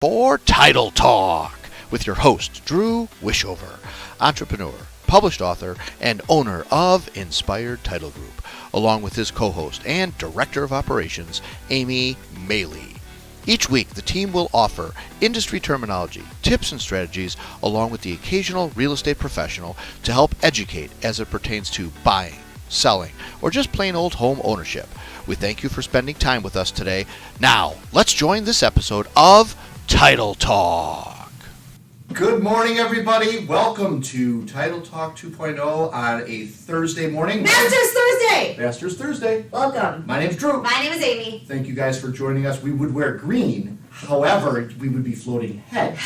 for Title Talk with your host, Drew Wishover, entrepreneur, published author, and owner of Inspired Title Group, along with his co-host and director of operations, Amy Maley. Each week, the team will offer industry terminology, tips, and strategies, along with the occasional real estate professional to help educate as it pertains to buying, selling, or just plain old home ownership. We thank you for spending time with us today. Now, let's join this episode of Title Talk. Good morning, everybody. Welcome to Title Talk 2.0 on a Thursday morning. Masters Thursday! Masters Thursday. Welcome. My name's Drew. My name is Amy. Thank you guys for joining us. We would wear green, however, we would be floating head.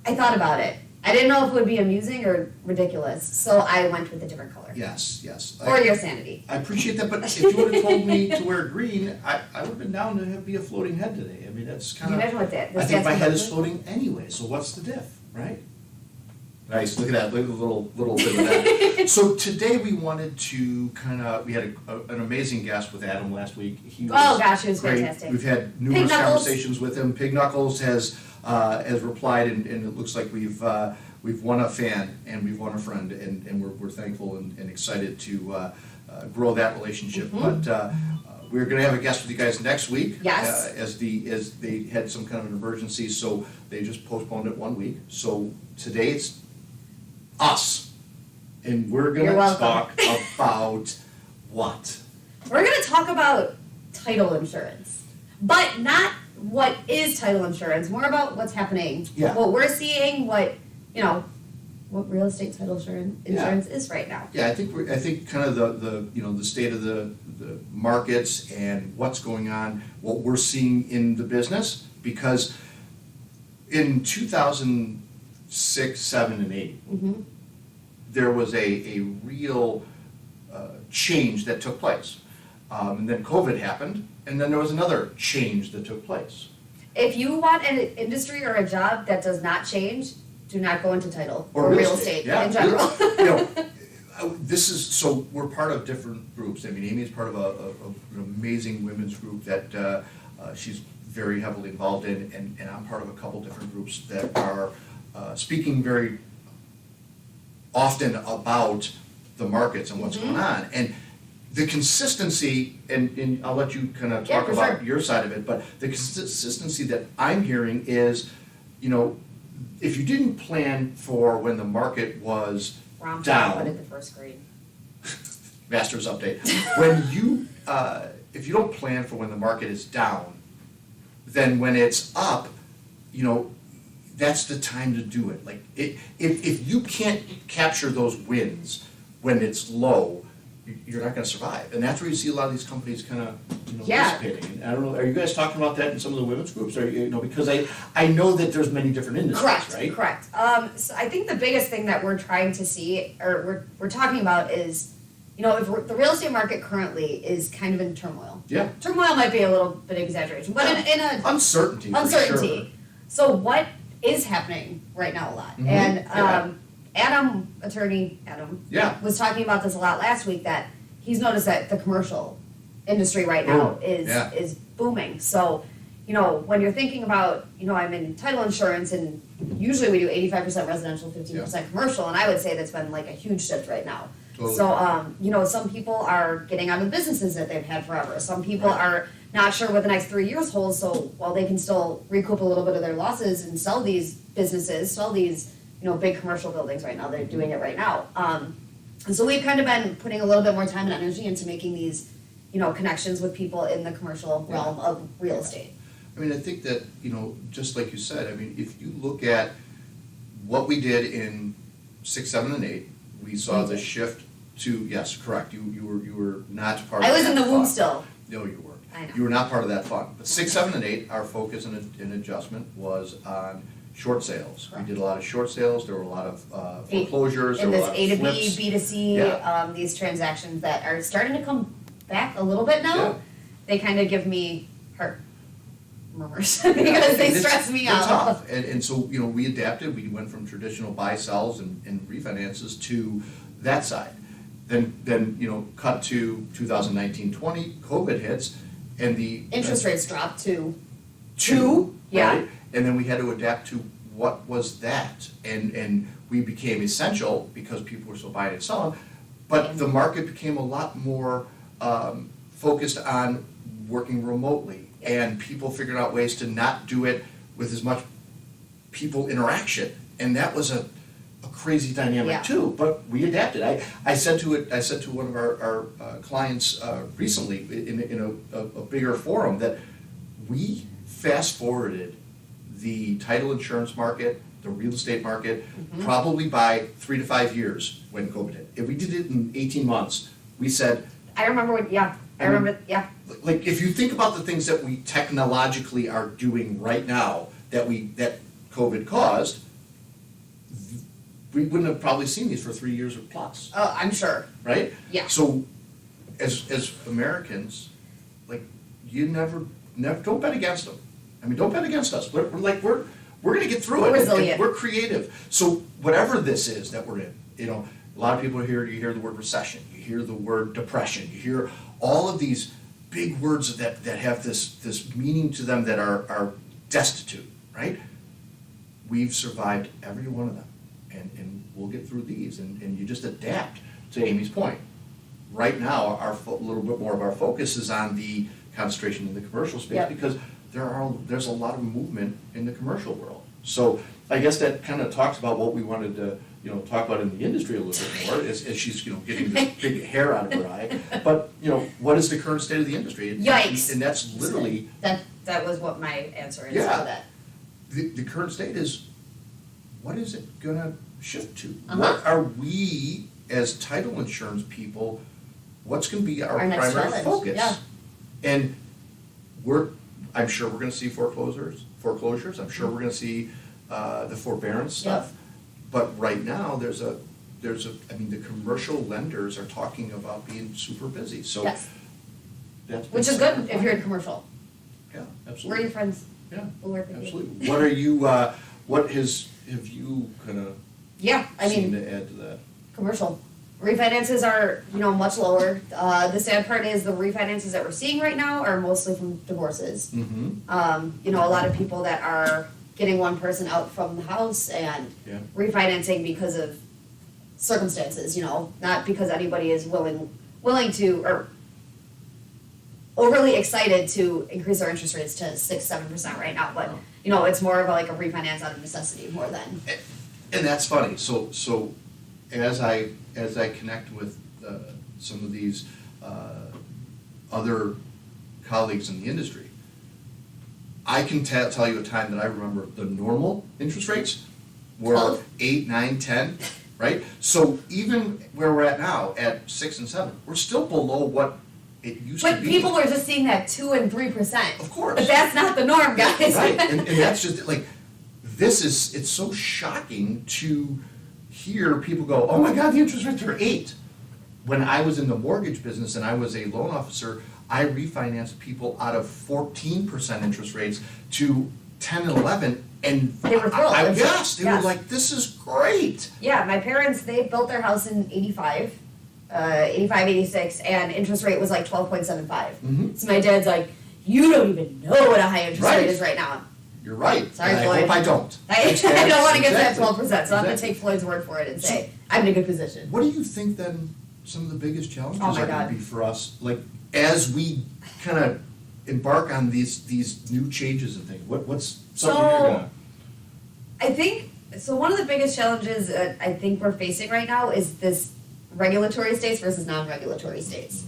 I thought about it. I didn't know if it would be amusing or ridiculous, so I went with a different color. Yes, yes. For your sanity. I appreciate that, but if you would have told me to wear green, I would have been down to be a floating head today. I mean, that's kind of... You know what that? I think my head is floating anyway, so what's the diff, right? Nice, look at that, look at the little bit of that. So today we wanted to we had an amazing guest with Adam last week. He was he was great. fantastic. We've had numerous conversations with him. Pig Knuckles has replied, and it looks like we've won a fan and we've won a friend, and we're thankful and excited to grow that relationship. Mm-hmm. But we're going to have a guest with you guys next week. Yes. As they had some kind of an emergency, so they just postponed it 1 week. So today it's us, and we're going to talk about what? We're going to talk about title insurance, but not what is title insurance, more about what's happening, what we're seeing, what real estate title insurance is right now. Yeah, I think kind of the state of the markets and what's going on, what we're seeing in the business, because in 2006, 7, and 8, Mm-hmm. there was a real change that took place. And then COVID happened, and then there was another change that took place. If you want an industry or a job that does not change, do not go into title or real estate in general. So we're part of different groups. I mean, Amy is part of an amazing women's group that she's very heavily involved in, and I'm part of a couple different groups that are speaking very often about the markets and what's going on. And the consistency, and I'll let you kind of talk about your side of it, but the consistency that I'm hearing is, if you didn't plan for when the market was down. Put it the first grade. Master's update. When you, if you don't plan for when the market is down, then when it's up, that's the time to do it. Like, if you can't capture those wins when it's low, you're not going to survive. And that's where you see a lot of these companies kind of dissipating. And I don't know, are you guys talking about that in some of the women's groups? Or, because I know that there's many different industries, right? Correct. So I think the biggest thing that we're trying to see, or we're talking about is, if the real estate market currently is kind of in turmoil. Yeah. Turmoil might be a little bit of exaggeration, but in a uncertainty. Sure. So what is happening right now a lot? Mm-hmm. And attorney Adam, was talking about this a lot last week, that he's noticed that the commercial industry right now is booming. So, when you're thinking about, I'm in title insurance, and usually we do 85% residential, 15% commercial, and I would say that's been like a huge shift right now. Totally. So, some people are getting out of businesses that they've had forever. Some people are not sure what the next 3 years holds, so while they can still recoup a little bit of their losses and sell these businesses, sell these, big commercial buildings right now, they're doing it right now. And so we've kind of been putting a little bit more time and energy into making these, connections with people in the commercial realm of real estate. I mean, I think that, just like you said, I mean, if you look at what we did in 6, 7, and 8, we saw the shift to, yes, correct, you were not part of that. I was in the womb still. No, you weren't. I know. You were not part of that fund. But 6, 7, and 8, our focus and adjustment was on short sales. Correct. We did a lot of short sales. There were a lot of foreclosures. In there this were a lot A of to flips. B, B to C, these transactions that are starting to come back a little bit now, they kind of give me heart murmurs because they stress me out. Tough. And so, we adapted. We went from traditional buy-sells and refinances to that side. Then cut to 2019-20, COVID hits, and the interest rates dropped to 2, yeah. right? and then we had to adapt to what was that, and we became essential because people were still buying and selling, but the market became a lot more focused on working remotely, and people figured out ways to not do it with as much people interaction, and that was a crazy dynamic too. But we adapted. I said to one of our clients recently in a bigger forum that we fast forwarded the title insurance market, the real estate market, probably by 3 to 5 years when COVID hit. If we did it in 18 months, we said. I remember when. Like if you think about the things that we technologically are doing right now that COVID caused, we wouldn't have probably seen these for 3 years or plus. Oh, I'm sure. Right? Yeah. So, as Americans, like you never don't bet against them. I mean, don't bet against us. We're going to get through it. We're resilient. And we're creative. So whatever this is that we're in, a lot of people here. You hear the word recession. You hear the word depression. You hear all of these big words that have this meaning to them that are destitute. Right? We've survived every one of them. And we'll get through these, and you just adapt to Amy's point. Right now, a little bit more of our focus is on the concentration in the commercial space because there's a lot of movement in the commercial world. So I guess that kind of talks about what we wanted to talk about in the industry a little bit more as she's getting this big hair out of her eye. But what is the current state of the industry? Yikes! And that's literally that was what my answer is for that. The current state is. What is it gonna shift to? What are we as title insurance people? What's gonna be our primary focus? Yeah. And I'm sure we're gonna see foreclosures. I'm sure we're gonna see the forbearance stuff. But right now, there's a. I mean, the commercial lenders are talking about being super busy. So which is good if you're in commercial. Yeah, absolutely. We're your friends. Yeah, we'll work with absolutely. What are you? Have you kind of seen to add to that? Commercial refinances are much lower. The sad part is the refinances that we're seeing right now are mostly from divorces. A lot of people that are getting one person out from the house and refinancing because of circumstances. Not because anybody is willing to or overly excited to increase our interest rates to 6-7% right now, but it's more of a refinance out of necessity more than. And that's funny. So as I connect with some of these other colleagues in the industry, I can tell you a time that I remember the normal interest rates were 12. 8, 9, 10, right? So even where we're at now at 6 and 7, we're still below what it used to be. But people are just seeing that 2 and 3%. Of course. But that's not the norm, guys. Right, and that's just it's so shocking to hear people go, oh my God, the interest rates are 8. When I was in the mortgage business and I was a loan officer, I refinanced people out of 14% interest rates to 10 and 11, and they were thrilled. They were like, this is great. Yeah, my parents, they built their house in 85, 86, and interest rate was 12.75. So my dad's like, you don't even know what a high interest rate is right now. You're right. Sorry, and Floyd. I hope I don't. I don't want to get to that 12%, so I'm going to take Floyd's word for it and say, I'm in a good position. What do you think then some of the biggest challenges are going to be for us, as we kind of embark on these new changes and things? What's something you're going to... I think, one of the biggest challenges I think we're facing right now is this regulatory states versus non-regulatory states.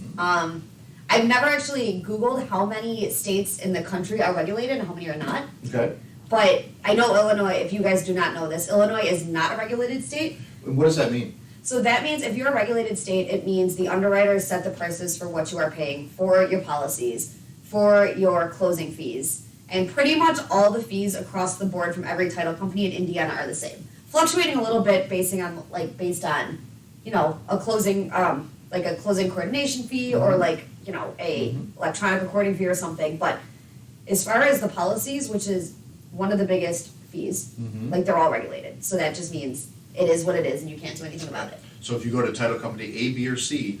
I've never actually Googled how many states in the country are regulated and how many are not. Okay. But I know Illinois, if you guys do not know this, Illinois is not a regulated state. What does that mean? So that means if you're a regulated state, it means the underwriters set the prices for what you are paying for your policies, for your closing fees. And pretty much all the fees across the board from every title company in Indiana are the same. Fluctuating a little bit based on a closing a closing coordination fee or a electronic recording fee or something. But as far as the policies, which is one of the biggest fees, they're all regulated. So that just means it is what it is and you can't do anything about it. So if you go to title company A, B, or C,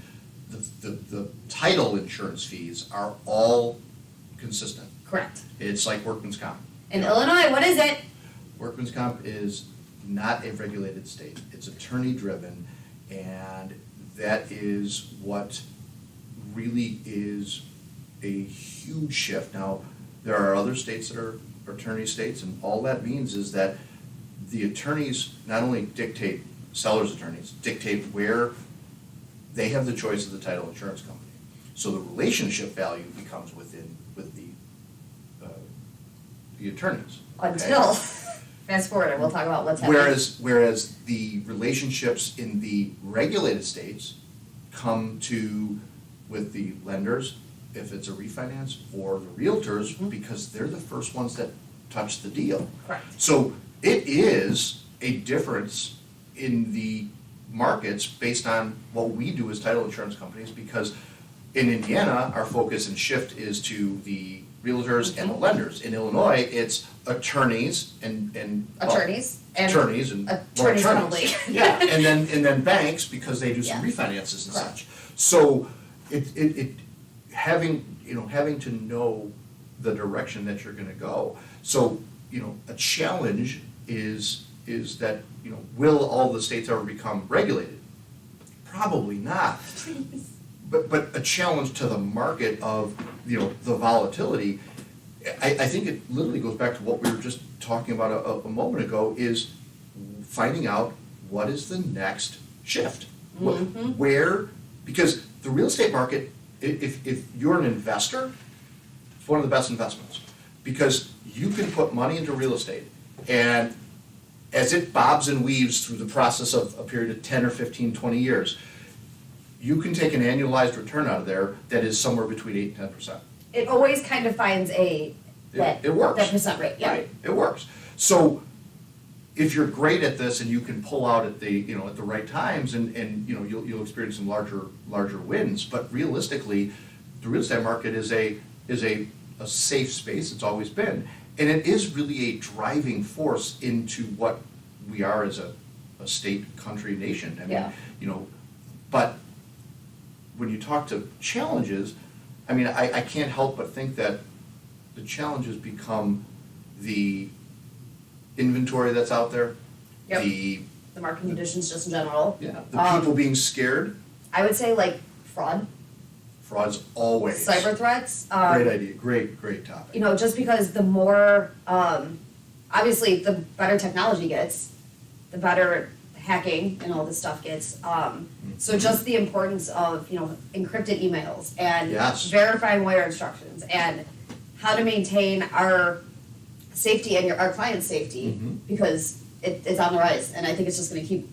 the title insurance fees are all consistent. Correct. It's like workman's comp. In Illinois, what is it? Workman's comp is not a regulated state. It's attorney-driven, and that is what really is a huge shift. Now, there are other states that are attorney states, and all that means is that the attorneys not only dictate, sellers' attorneys, dictate where they have the choice of the title insurance company. So the relationship value becomes with the attorneys. Until, fast forward, and we'll talk about what's happening. Whereas the relationships in the regulated states come to with the lenders, if it's a refinance, or the realtors, because they're the first ones that touch the deal. Correct. So it is a difference in the markets based on what we do as title insurance companies, because in Indiana, our focus and shift is to the realtors and the lenders. In Illinois, it's attorneys and attorneys only. Yeah, and then banks, because they do some refinances and such. So it having to know the direction that you're gonna go. So, a challenge is that, will all the states ever become regulated? Probably not. But a challenge to the market of, the volatility, I think it literally goes back to what we were just talking about a moment ago, is finding out what is the next shift. Where, because the real estate market, if you're an investor, it's one of the best investments. Because you can put money into real estate, and as it bobs and weaves through the process of a period of 10 or 15, 20 years, you can take an annualized return out of there that is somewhere between 8 and 10%. It always kind of finds it works. That percent rate, yeah. Right, it works. So if you're great at this and you can pull out at the right times, and you'll experience some larger wins, but realistically, the real estate market is a safe space. It's always been, and it is really a driving force into what we are as a state, country, nation. I mean, but when you talk to challenges, I mean, I can't help but think that the challenges become the inventory that's out there, the market conditions just in general. Yeah, the people being scared. I would say like fraud. Fraud's always. Cyber threats. Great idea, great topic. Just because the more, obviously, the better technology gets, the better hacking and all this stuff gets. So just the importance of, encrypted emails and verifying wire instructions and how to maintain our safety and our client's safety, because it's on the rise, and I think it's just gonna keep.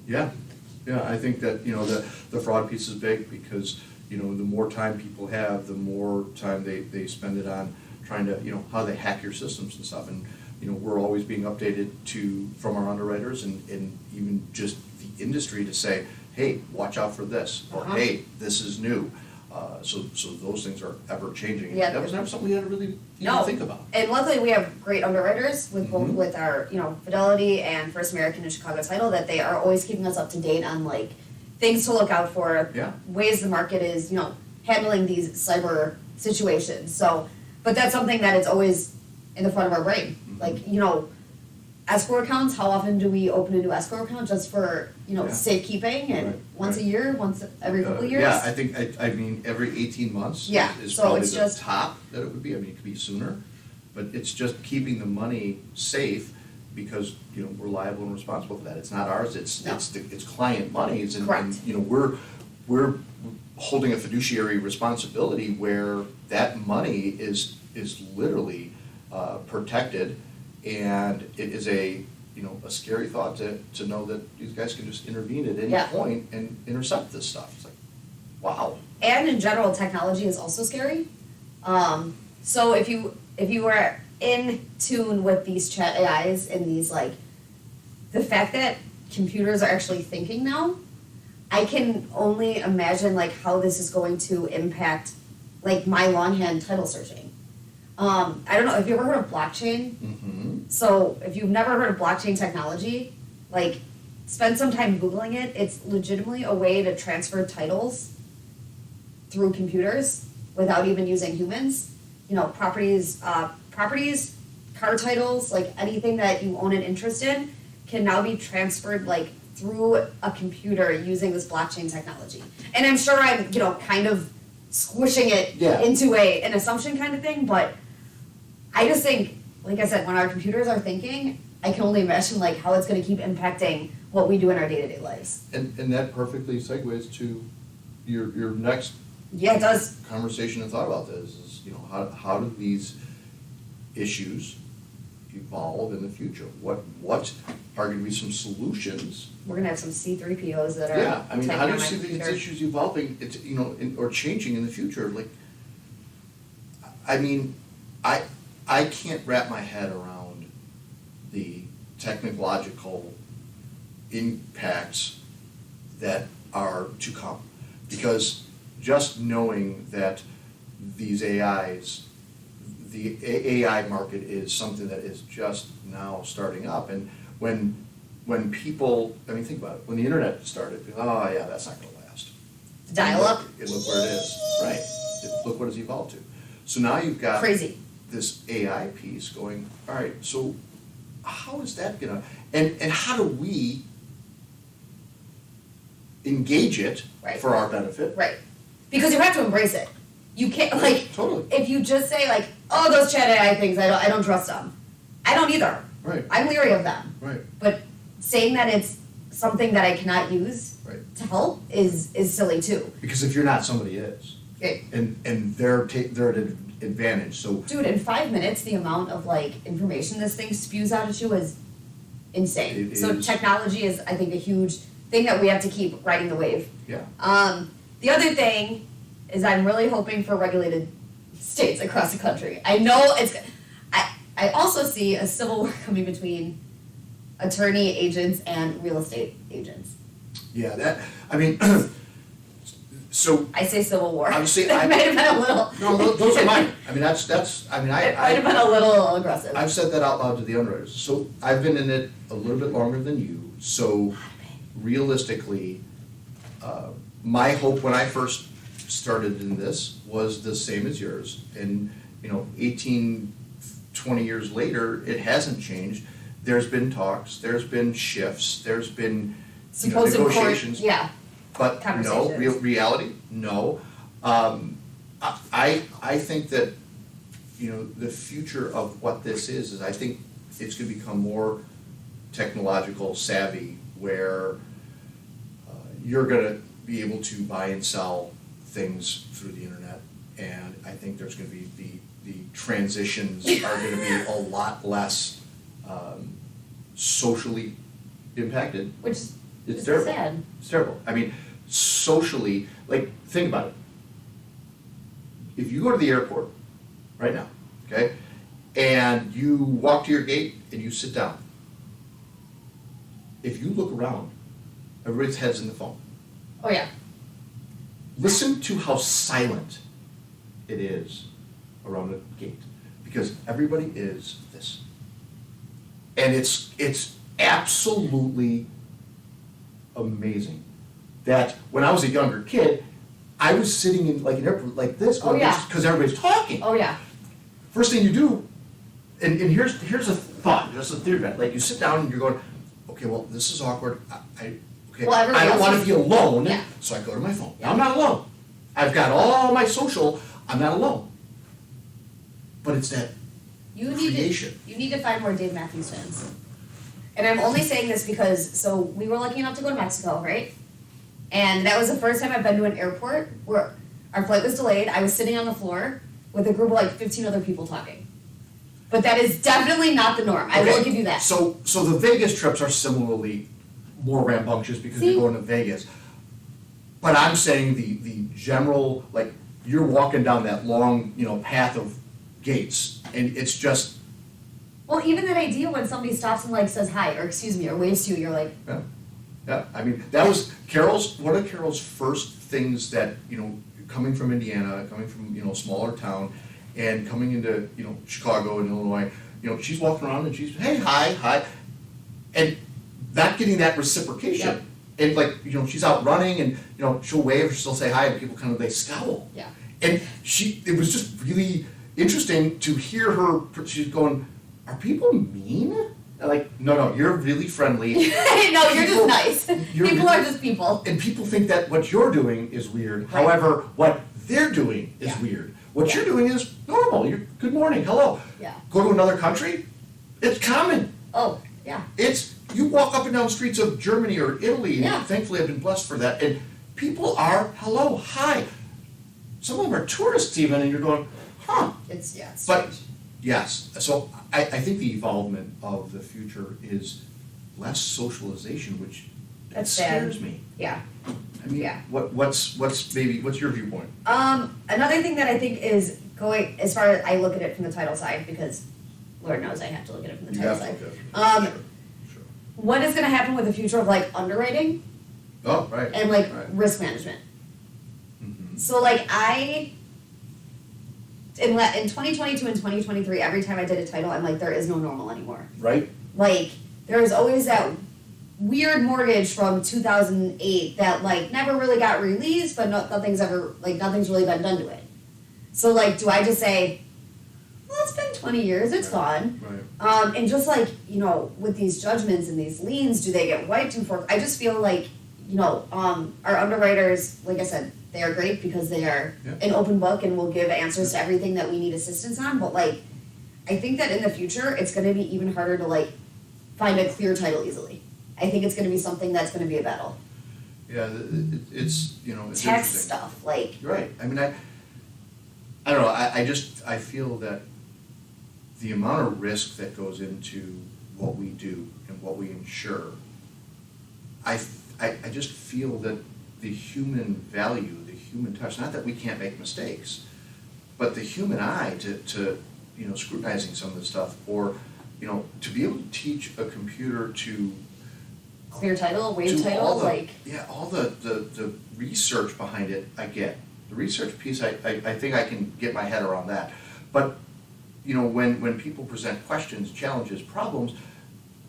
Yeah, I think that, the fraud piece is big, because, the more time people have, the more time they spend it on trying to, how they hack your systems and stuff. And, we're always being updated from our underwriters and even just the industry to say, hey, watch out for this, or hey, this is new. So those things are ever changing. Yeah, that was never something we had to really think about. And luckily we have great underwriters with both with our, Fidelity and First American and Chicago Title, that they are always keeping us up to date on like things to look out for, ways the market is, handling these cyber situations. So, but that's something that is always in the front of our brain. Like, escrow accounts, how often do we open a new escrow account just for, safekeeping, and once a year, once every couple of years? Yeah, I think, I mean, every 18 months is so probably it's the just top that it would be. I mean, it could be sooner, but it's just keeping the money safe, because, we're liable and responsible for that. It's not ours, it's client monies, and we're holding a fiduciary responsibility where that money is literally protected. And it is a scary thought to know that these guys can just intervene at any point and intercept this stuff. It's like, wow. And in general, technology is also scary. So if you were in tune with these chat AIs and these, like, the fact that computers are actually thinking now, I can only imagine like how this is going to impact like my longhand title searching. I don't know, have you ever heard of blockchain? So if you've never heard of blockchain technology, like, spend some time Googling it. It's legitimately a way to transfer titles through computers without even using humans. Properties, car titles, like anything that you own an interest in, can now be transferred like through a computer using this blockchain technology. And I'm sure I'm, kind of squishing it into an assumption kind of thing, but I just think, like I said, when our computers are thinking, I can only imagine like how it's gonna keep impacting what we do in our day-to-day lives. And that perfectly segues to your next Yeah, it does. conversation and thought about this is, how do these issues evolve in the future? What are gonna be some solutions? We're gonna have some C3POs that are. Yeah, I mean, how do you see these computer. issues evolving, or changing in the future? Like, I mean, I can't wrap my head around the technological impacts that are to come. Because just knowing that these AIs, the AI market is something that is just now starting up. And when people, I mean, think about it, when the internet started, people, oh yeah, that's not gonna last. Dial up. And look where it is, right? Look what it's evolved to. So now you've got Crazy. this AI piece going, all right, so how is that gonna, and how do we engage it Right. for our benefit? Right. Because you have to embrace it. You can't, like, Totally. if you just say, like, oh, those chat AI things, I don't trust them. I don't either. Right. I'm leery of them. Right. But saying that it's something that I cannot use Right. to help is silly too. Because if you're not, somebody is. Okay. And they're at an advantage, so. Dude, in 5 minutes, the amount of, like, information this thing spews out at you is insane. It So is. technology is, I think, a huge thing that we have to keep riding the wave. Yeah. The other thing is I'm really hoping for regulated states across the country. I know it's, I also see a civil war coming between attorney agents and real estate agents. Yeah, that, I mean, so, I say civil war. Obviously, That might have been a little. no, those are mine. I mean, that's, I mean, It might have been a little aggressive. I've said that out loud to the underwriters. So I've been in it a little bit longer than you, so realistically, my hope when I first started in this was the same as yours. And, 18, 20 years later, it hasn't changed. There's been talks, there's been shifts, there's been, Supposed court, negotiations. yeah. But no, Conversations. reality, no. I think that, the future of what this is I think it's gonna become more technological savvy where you're gonna be able to buy and sell things through the internet. And I think there's gonna be, the transitions are gonna be a lot less socially impacted. Which It's is terrible. sad. It's terrible. I mean, socially, like, think about it. If you go to the airport right now, okay, and you walk to your gate and you sit down, if you look around, everybody's head's in the phone. Oh, yeah. Listen to how silent it is around the gate, because everybody is this. And it's absolutely amazing that when I was a younger kid, I was sitting in like an airport like this, Oh, yeah. because everybody's talking. Oh, yeah. First thing you do, and here's a thought, just a theory, like you sit down and you're going, okay, well, this is awkward, okay, Well, everybody I don't else want is- to be alone, Yeah. so I go to my phone. Yeah. I'm not alone. I've got all my social, I'm not alone. But it's that You need creation. to, you need to find more Dave Matthews fans. And I'm only saying this because, so we were lucky enough to go to Mexico, right? And that was the first time I've been to an airport where our flight was delayed. I was sitting on the floor with a group of like 15 other people talking. But that is definitely not the norm. I will Okay, give you that. So the Vegas trips are similarly more rambunctious because See? you're going to Vegas. But I'm saying the general, like, you're walking down that long, path of gates, and it's just, Well, even that idea when somebody stops and like says hi or excuse me or waves to you, you're like, yeah, I mean, that was one of Carol's first things that, coming from Indiana, coming from, a smaller town, and coming into, Chicago and Illinois, she's walking around and she's, hey, hi, and not getting that reciprocation. Yep. And like, she's out running and, she'll wave or she'll say hi and people kind of, they scowl. yeah. And it was just really interesting to hear her, she's going, are people mean? They're like, no, you're really friendly. No, you're just nice. You're People are just people. And people think that what you're doing is weird. Right. However, what they're doing is weird. What you're doing is normal. You're good morning, hello. Yeah. Go to another country, it's common. Oh, yeah. You walk up and down streets of Germany or Italy, and Yeah. thankfully I've been blessed for that, and people are hello, hi. Some of them are tourists even, and you're going, huh. It's But, strange. yes, so I think the evolvement of the future is less socialization, which That's scares sad. me. Yeah. I mean, Yeah. what's your viewpoint? Another thing that I think is going, as far as I look at it from the title side, because Lord knows I have to look at it from the You title have side. to look at it. Sure. What is gonna happen with the future of like underwriting Oh, right. and like Right. risk management? Mhm. So like in 2022 and 2023, every time I did a title, I'm like, there is no normal anymore. Right? Like, there's always that weird mortgage from 2008 that like never really got released, but nothing's really been done to it. So like, do I just say, well, it's been 20 years, it's gone. Right. And just like, with these judgments and these liens, do they get wiped and forked? I just feel like, our underwriters, like I said, they are great because they are an open book and will give answers to everything that we need assistance on. But like, I think that in the future, it's going to be even harder to like find a clear title easily. I think it's going to be something that's going to be a battle. Yeah, it's Tax interesting. stuff, like. You're right. I mean, I don't know. I feel that the amount of risk that goes into what we do and what we insure, I just feel that the human value, the human touch, not that we can't make mistakes, but the human eye to scrutinizing some of this stuff, or to be able to teach a computer to Clear title, waive do title, all the, like. yeah, all the research behind it, I get. The research piece, I think I can get my head around that. But, when people present questions, challenges, problems,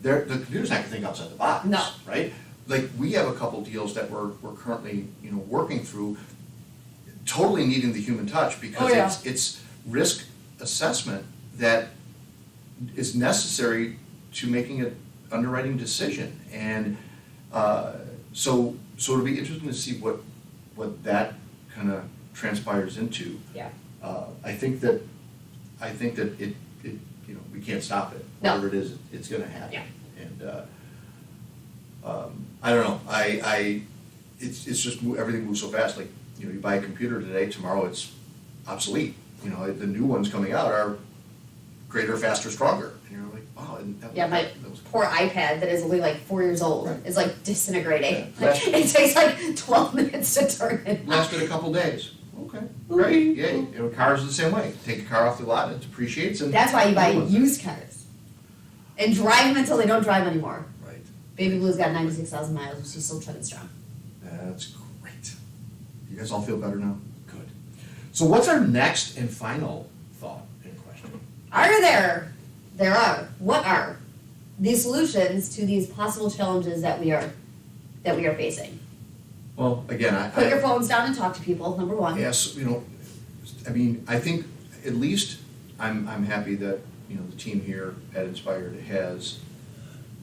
the computer's not gonna think outside the box, No. right? Like, we have a couple deals that we're currently, working through, totally needing the human touch, because it's risk assessment that is necessary to making an underwriting decision. And so it'll be interesting to see what that kind of transpires into. Yeah. I think that it we can't stop it. No. Whatever it is, it's going to happen. Yeah. And I don't know. It's just everything moves so fast. Like you buy a computer today, tomorrow it's obsolete. The new ones coming out are greater, faster, stronger. And you're like, wow. And My poor iPad that is only like 4 years old is like disintegrating. Yeah. Like, it takes like 12 minutes to turn it. Lasted a couple days. Okay, great, yay. Cars are the same way. Take a car off the lot, it depreciates, and That's why you buy used cars. And drive them until they don't drive anymore. Right. Baby Blue's got 96,000 miles, and she's still chugging strong. That's great. You guys all feel better now? Good. So what's our next and final thought and question? What are the solutions to these possible challenges that we are facing? Well, again, Put your phones down and talk to people, number one. Yes, I mean, I think at least I'm happy that, the team here at Inspired has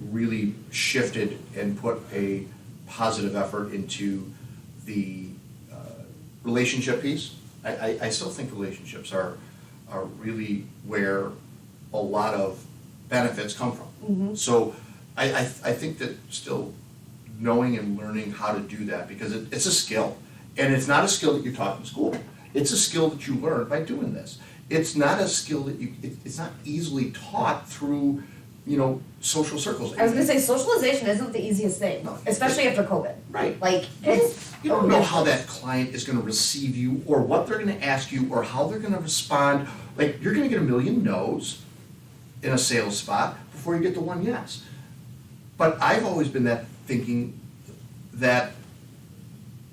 really shifted and put a positive effort into the relationship piece. I still think relationships are really where a lot of benefits come from. Mm-hmm. So I think that still knowing and learning how to do that, because it's a skill. And it's not a skill that you're taught in school. It's a skill that you learn by doing this. It's not a skill that it's not easily taught through, social circles. I was gonna say, socialization isn't the easiest thing, No. especially after COVID. Right. Like, it's. You don't know how that client is gonna receive you, or what they're gonna ask you, or how they're gonna respond. Like, you're gonna get a million no's in a sales spot before you get the one yes. But I've always been that thinking that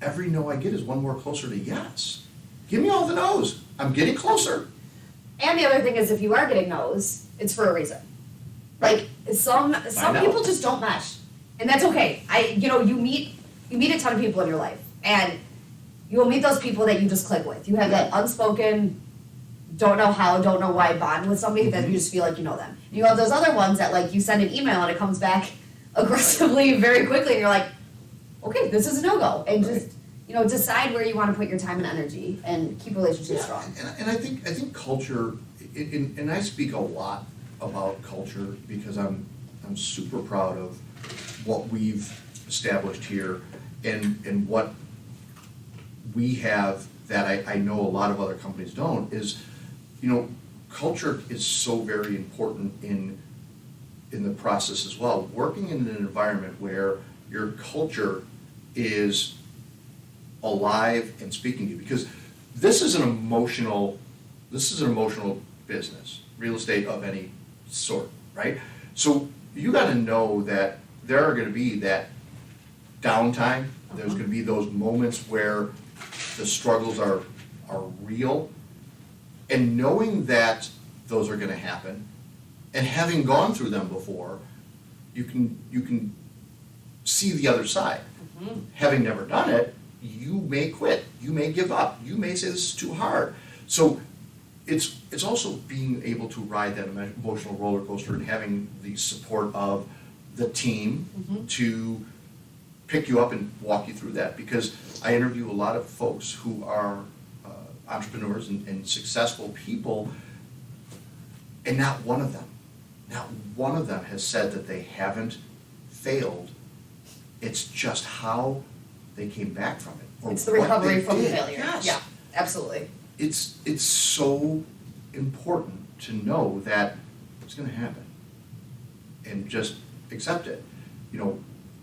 every no I get is one more closer to yes. Give me all the no's. I'm getting closer. And the other thing is, if you are getting no's, it's for a reason. Like, some out. people just don't mesh, and that's okay. You meet a ton of people in your life, and you will meet those people that you just click with. You have that unspoken don't know how, don't know why bond with somebody, that you just feel like you know them. You have those other ones that like you send an email and it comes back aggressively very quickly and you're like, okay, this is a no-go. And just, decide where you want to put your time and energy and keep relationships strong. And I think culture, and I speak a lot about culture because I'm super proud of what we've established here and what we have that I know a lot of other companies don't is, culture is so very important in the process as well. Working in an environment where your culture is alive and speaking to you, because this is an emotional business, real estate of any sort, right? So you got to know that there are going to be that downtime. There's going to be those moments where the struggles are real, and knowing that those are going to happen, and having gone through them before, you can see the other side. Mm-hmm. Having never done it, you may quit, you may give up, you may say this is too hard. So it's also being able to ride that emotional roller coaster and having the support of the team to pick you up and walk you through that. Because I interview a lot of folks who are entrepreneurs and successful people, and not one of them has said that they haven't failed. It's just how they came back from it. Or it's the recovery from did. failure. Yes. Yeah, absolutely. It's so important to know that it's going to happen, and just accept it.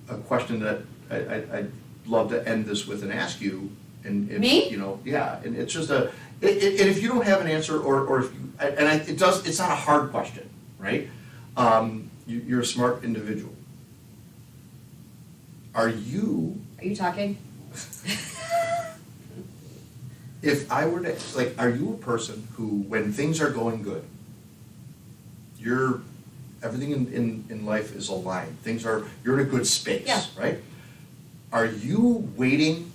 A question that I'd love to end this with and ask you, and me? And it's just and if you don't have an answer, or if you, it's not a hard question, right? You're a smart individual. Are you talking? If I were to, are you a person who, when things are going good, everything in life is aligned, you're in a good space, right? Are you waiting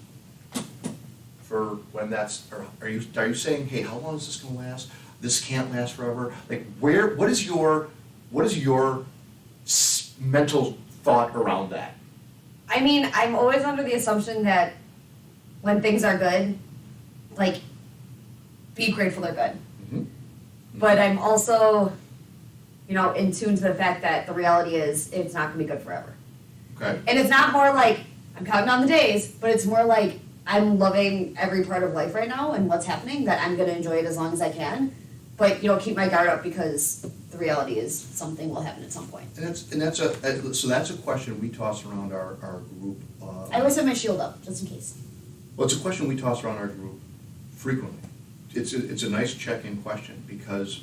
for when or are you saying, hey, how long is this gonna last? This can't last forever. What is your mental thought around that? I mean, I'm always under the assumption that when things are good, be grateful they're good. Mm-hmm. But I'm also, in tune to the fact that the reality is it's not gonna be good forever. Okay. And it's not more like I'm counting on the days, but it's more like I'm loving every part of life right now and what's happening, that I'm gonna enjoy it as long as I can. But keep my guard up, because the reality is something will happen at some point. And that's a question we toss around our group. I always have my shield up, just in case. Well, it's a question we toss around our group frequently. It's a nice check-in question, because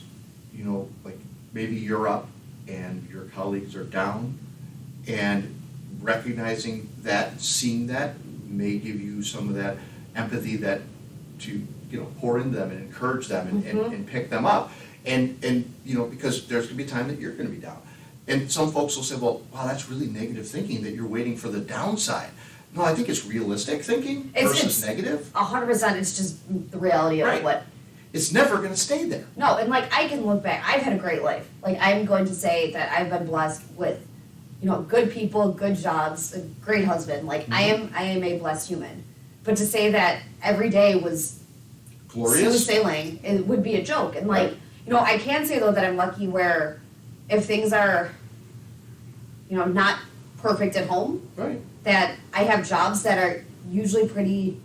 maybe you're up and your colleagues are down, and recognizing that, seeing that, may give you some of that empathy that to pour into them and encourage them and pick them up, and because there's going to be a time that you're going to be down, and some folks will say, well, wow, that's really negative thinking, that you're waiting for the downside. No, I think it's realistic thinking versus negative. 100%. It's just the reality of what. It's never going to stay there. No, and I can look back. I've had a great life. I'm going to say that I've been blessed with, good people, good jobs, a great husband. I am a blessed human. But to say that every day was glorious, smooth sailing, it would be a joke. And I can say though that I'm lucky where if things are, not perfect at home, right, that I have jobs that are usually pretty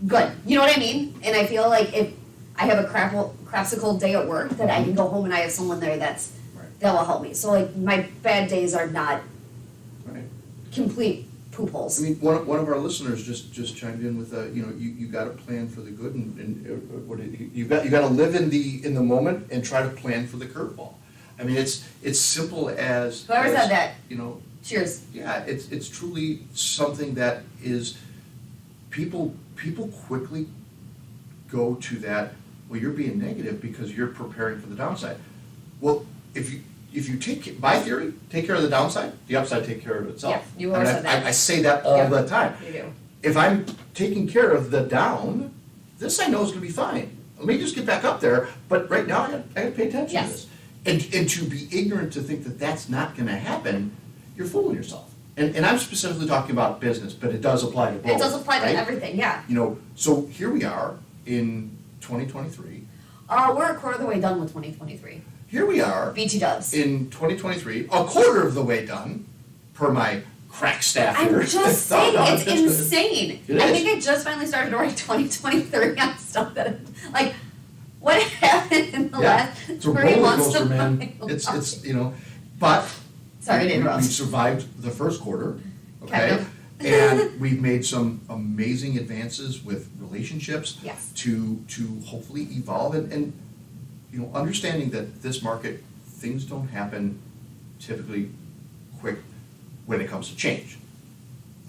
good. You know what I mean? And I feel like if I have a crapsicle day at work, that I can go home and I have someone there that will help me. So my bad days are not complete poop holes. I mean, one of our listeners just chimed in with you got to plan for the good, and you got to live in the moment and try to plan for the curveball. I mean, it's simple as whoever said that. Cheers. Yeah, it's truly something that is people quickly go to that. Well, you're being negative because you're preparing for the downside. Well, if you take care of the downside, the upside take care of itself. Yeah, you always said that. I say that all the time. You do. If I'm taking care of the down, this I know is going to be fine. let me just get back up there, but right now I got to pay attention Yes. to this. And to be ignorant to think that that's not going to happen, you're fooling yourself. And I'm specifically talking about business, but it does apply to both. It does apply to right? everything, yeah. You know, so here we are in 2023. We're a quarter of the way done with 2023. Here we are BT Dubs. in 2023, a quarter of the way done, per my crack staff here. I'm just saying, it's that's insane. It I is. think I just finally started to write 2023 on stuff that, like, what happened in the last It's a 3 roller months coaster, of man. my It's life? you know, but Sorry to we interrupt. survived the first quarter, Kind okay? of. And we've made some amazing advances with relationships Yes. to hopefully evolve and you know, understanding that this market, things don't happen typically quick when it comes to change.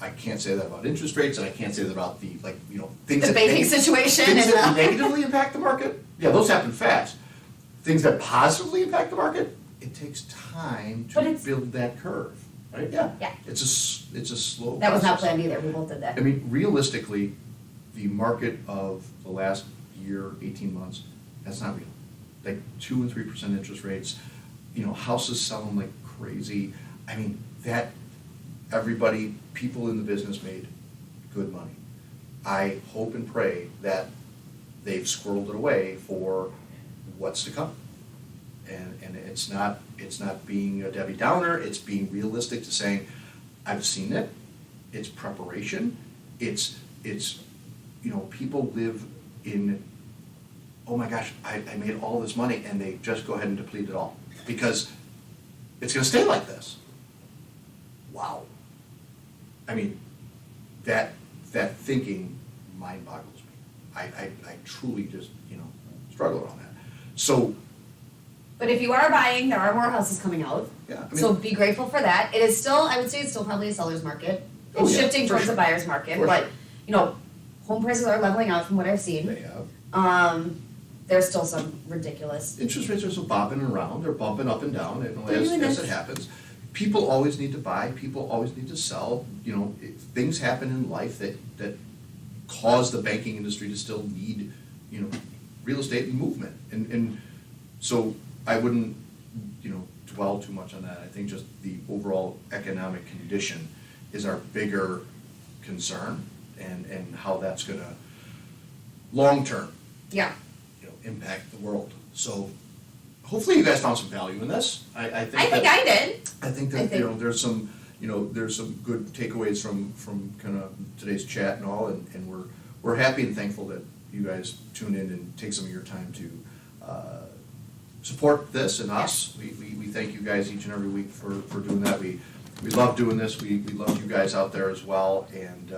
I can't say that about interest rates, and I can't say that about the, like, you know, things The that banking situation things and that the- negatively impact the market, yeah, those happen fast. Things that positively impact the market, it takes time But to it's- build that curve, right? Yeah. Yeah. It's a slow That was not process. planned either, we both did that. I mean, realistically, the market of the last year, 18 months, that's not real. Like 2% and 3% interest rates, you know, houses selling like crazy. I mean, that, everybody, people in the business made good money. I hope and pray that they've squirreled it away for what's to come. And it's not being a Debbie Downer, it's being realistic to saying, I've seen it, it's preparation, it's, you know, people live in, oh my gosh, I made all this money, and they just go ahead and deplete it all, because it's gonna stay like this. Wow. I mean, that thinking mind boggles me. I truly just, you know, struggle on that. So, But if you are buying, there are more houses coming out. yeah, I So mean, be grateful for that. It is still, I would say it's still probably a seller's market. Oh, It's yeah, shifting for towards sure. the buyer's market, For but, sure. you know, home prices are leveling out from what I've seen. they have. There's still some ridiculous. Interest rates are so bobbing around, they're bumping up and down, you know, They're doing as this. it happens. People always need to buy, people always need to sell, you know, things happen in life that cause the banking industry to still need, you know, real estate and movement. And so I wouldn't, you know, dwell too much on that. I think just the overall economic condition is our bigger concern, and how that's gonna, long-term, Yeah. you know, impact the world. So hopefully you guys found some value in this. I think that, I did. I think I that, think- you know, there's some good takeaways from kind of today's chat and all, and we're happy and thankful that you guys tune in and take some of your time to support this and us. We thank you guys each and every week for doing that. We love doing this. We love you guys out there as well, and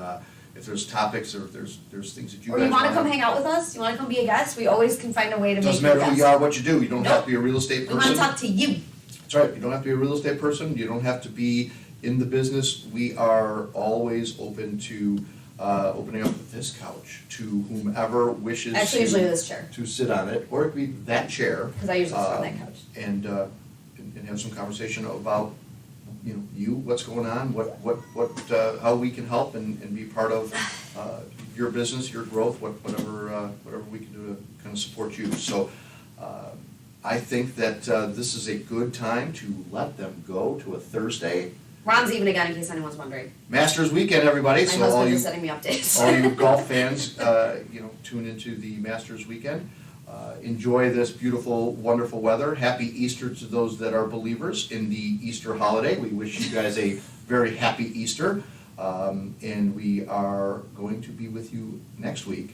if there's topics or if there's things that you Or guys you wanna come hang out with us? You wanna come be a guest? We always can find a way to make you a doesn't matter who guest. you are, what you do. You don't have Nope. to be a real estate We person. wanna talk to you. That's right, you don't have to be a real estate person, you don't have to be in the business. We are always open to opening up this couch to whomever wishes Actually, to, usually this chair, to sit on it, or it could be that chair. because I usually sit on that couch. And have some conversation about, you know, what's going on, how we can help and be part of your business, your growth, whatever we can do to kind of support you. So I think that this is a good time to let them go to a Thursday. Ron's even again, in case anyone's wondering. Masters weekend, everybody. My So all husband you is sending me updates. all you golf fans, you know, tune into the Masters weekend. Enjoy this beautiful, wonderful weather. Happy Easter to those that are believers in the Easter holiday. We wish you guys a very happy Easter. And we are going to be with you next week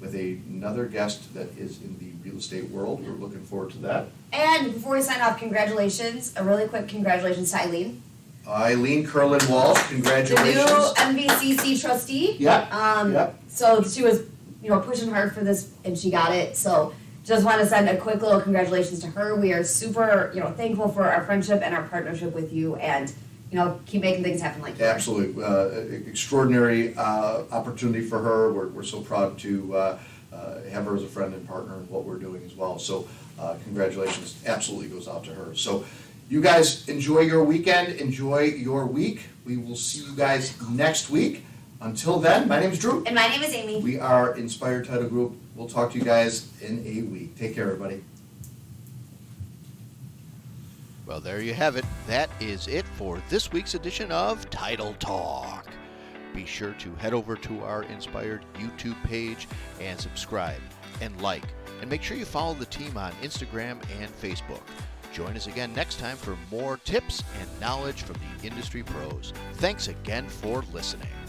with another guest that is in the real estate world. We're looking forward to that. And before we sign off, congratulations, a really quick congratulations to Eileen, Eileen Curlin-Walsh, the congratulations. new MVCC trustee. Yep, Um, yep. So she was, you know, pushing hard for this and she got it, so just want to send a quick little congratulations to her. We are super, you know, thankful for our friendship and our partnership with you, and, you know, keep making things happen like that. Absolutely, extraordinary opportunity for her. We're so proud to have her as a friend and partner in what we're doing as well. So congratulations, absolutely goes out to her. So you guys enjoy your weekend, enjoy your week. We will see you guys next week. Until then, my name is Drew. And my name is Amy. We are Inspired Title Group. We'll talk to you guys in a week. Take care, everybody. Well, there you have it. That is it for this week's edition of Title Talk. Be sure to head over to our Inspired YouTube page and subscribe and like. And make sure you follow the team on Instagram and Facebook. Join us again next time for more tips and knowledge from the industry pros. Thanks again for listening.